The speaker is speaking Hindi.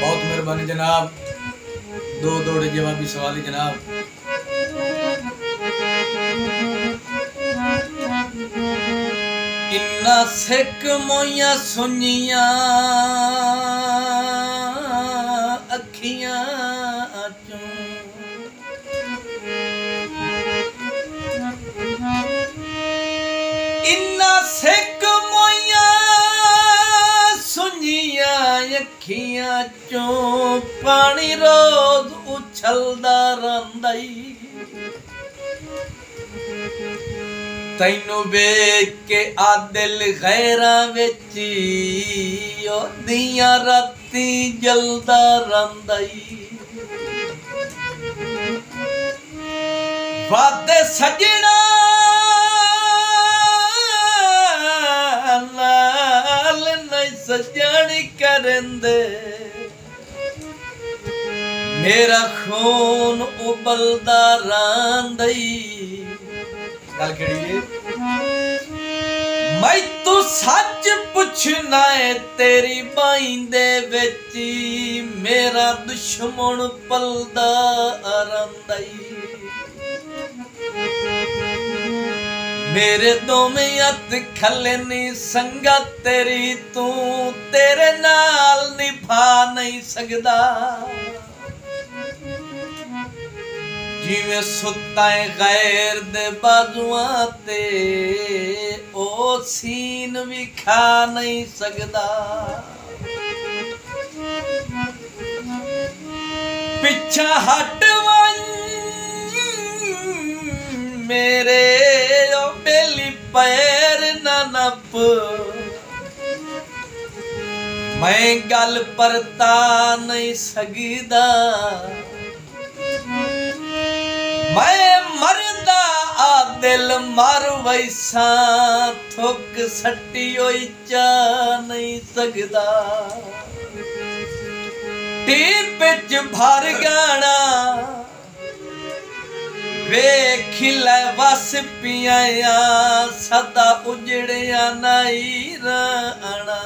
बहुत मेहरबानी जनाब। दो दौड़े जवाबी सवाल जनाब। इन्ना सिक मोइया सुनिया अखियां चों इन्ना सिक मोइया सुनिया अखियां चों पानी रोज उछलदा रहिंदा तैनू वेख के आ दिल गैरां विच ओदियां रातीं जलदा रहिंदा वादे सजना नाल नहीं सजण करंदे मेरा खून उबलदा रहिंदा गल केड़ी मैं तू सच पुछना है तेरी बाई दे विच मेरा दुश्मन पलदा रहिंदा मेरे दोवें हथ खले नी संगत तेरी तू तेरे नाल निभा नहीं सकदा जिवें सुता है गैर दे बाजुआं ते ओ सीन भी खा नहीं सकदा पिछा हट वन मेरे ओ बेली पैर ना नप मैं गल परता नहीं सकदा मैं मरदा आ दिल मर वैसा थुक सट्टी होई चा नहीं सकदा टीप च भर गाना वेख लै वस पिया सदा उजड़िया नहीं रहना।